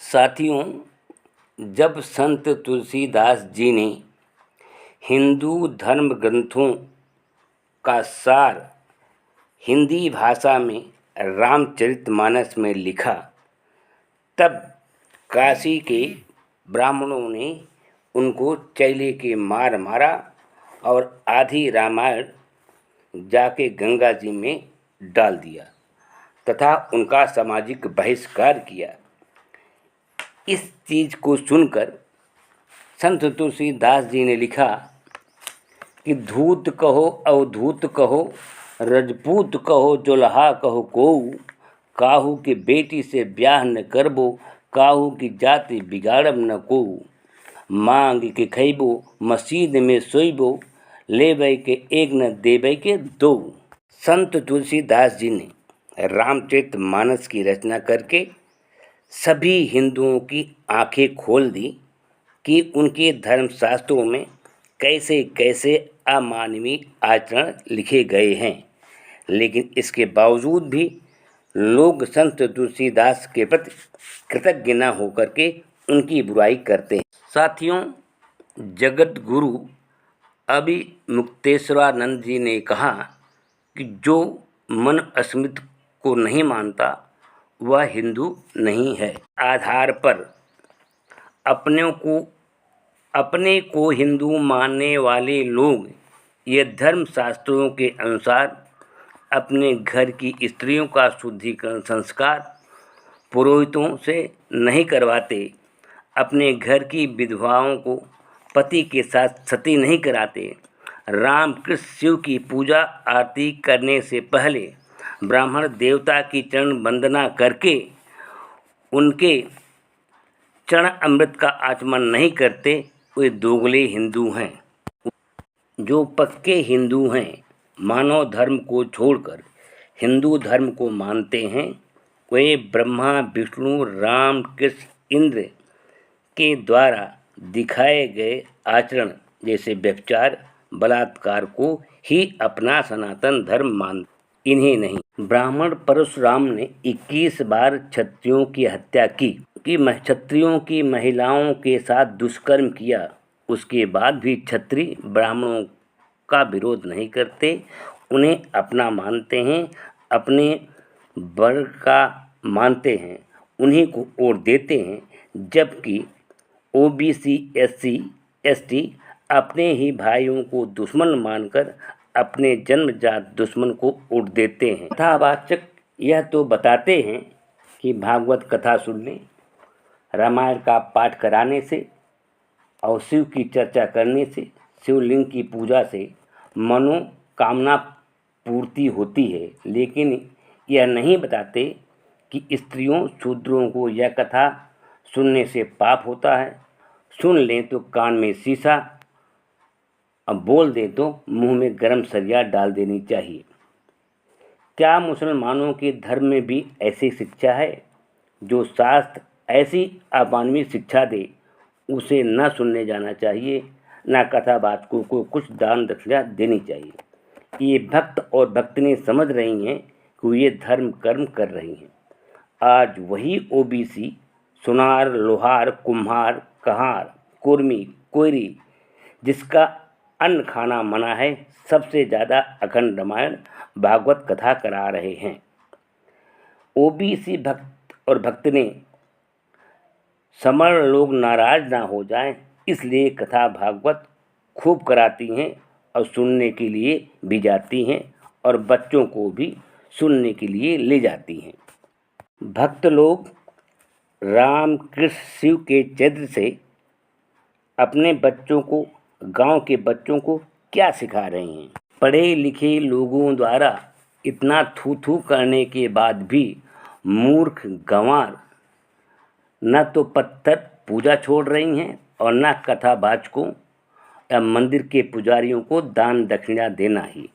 साथियों, जब संत तुलसीदास जी ने हिंदू धर्म ग्रंथों का सार हिंदी भाषा में रामचरितमानस में लिखा, तब काशी के ब्राह्मणों ने उनको चैले के मार मारा और आधी रामायण जाके गंगा जी में डाल दिया तथा उनका सामाजिक बहिष्कार किया। इस चीज़ को सुनकर संत तुलसीदास जी ने लिखा कि धूत कहो अवधूत कहो, रजपूत कहो जोल्हा कहो कोऊ, काहू की बेटी से ब्याह न करबो, काहू की जाति बिगाड़ब न कोऊ, मांग के खैबो मसीद में सोइबो, लेबै के एक न देबै के दो। संत तुलसीदास जी ने रामचरितमानस की रचना करके सभी हिंदुओं की आंखें खोल दी कि उनके धर्मशास्त्रों में कैसे कैसे अमानवीय आचरण लिखे गए हैं। लेकिन इसके बावजूद भी लोग संत तुलसीदास के प्रति कृतज्ञ न होकर के उनकी बुराई करते हैं। साथियों, जगत गुरु अभिमुक्तेश्वरानंद जी ने कहा कि जो मन अस्मिता को नहीं मानता वह हिंदू नहीं है। आधार पर अपने को हिंदू मानने वाले लोग ये धर्मशास्त्रों के अनुसार अपने घर की स्त्रियों का शुद्धिकरण संस्कार पुरोहितों से नहीं करवाते, अपने घर की विधवाओं को पति के साथ सती नहीं कराते, राम कृष्ण शिव की पूजा आरती करने से पहले ब्राह्मण देवता की चरण वंदना करके उनके चरण अमृत का आचमन नहीं करते, वे दोगले हिंदू हैं। जो पक्के हिंदू हैं, मानव धर्म को छोड़कर हिंदू धर्म को मानते हैं, वे ब्रह्मा विष्णु राम कृष्ण इंद्र के द्वारा दिखाए गए आचरण जैसे व्यभिचार बलात्कार को ही अपना सनातन धर्म मानते, इन्हें नहीं। ब्राह्मण परशुराम ने 21 बार क्षत्रियों की हत्या की क्षत्रियों की महिलाओं के साथ दुष्कर्म किया, उसके बाद भी क्षत्रिय ब्राह्मणों का विरोध नहीं करते, उन्हें अपना मानते हैं, अपने वर्ग का मानते हैं, उन्हीं को वोट देते हैं। जबकि ओबीसी एससी एसटी अपने ही भाइयों को दुश्मन मानकर अपने जन्मजात दुश्मन को वोट देते हैं। कथावाचक यह तो बताते हैं कि भागवत कथा सुनने, रामायण का पाठ कराने से और शिव की चर्चा करने से, शिवलिंग की पूजा से मनोकामना पूर्ति होती है, लेकिन यह नहीं बताते कि स्त्रियों शूद्रों को यह कथा सुनने से पाप होता है। सुन लें तो कान में शीशा, अब बोल दें तो मुंह में गरम सरिया डाल देनी चाहिए। क्या मुसलमानों के धर्म में भी ऐसी शिक्षा है? जो शास्त्र ऐसी अमानवीय शिक्षा दे उसे न सुनने जाना चाहिए, न कथावाचकों को कुछ दान दक्षिणा देनी चाहिए। ये भक्त और भक्तनी समझ रही हैं कि ये धर्म कर्म कर रही हैं। आज वही ओबीसी सुनार लोहार कुम्हार कहार कुर्मी कोयरी जिसका अन्न खाना मना है, सबसे ज़्यादा अखंड रामायण भागवत कथा करा रहे हैं। ओबीसी भक्त और भक्तनी समर्ण लोग नाराज ना हो जाएं, इसलिए कथा भागवत खूब कराती हैं और सुनने के लिए भी जाती हैं और बच्चों को भी सुनने के लिए ले जाती हैं। भक्त लोग राम कृष्ण शिव के चरित्र से अपने बच्चों को, गांव के बच्चों को क्या सिखा रहे हैं? पढ़े लिखे लोगों द्वारा इतना थू थू करने के बाद भी मूर्ख गंवार न तो पत्थर पूजा छोड़ रही हैं और न कथावाचकों या मंदिर के पुजारियों को दान दक्षिणा देना ही।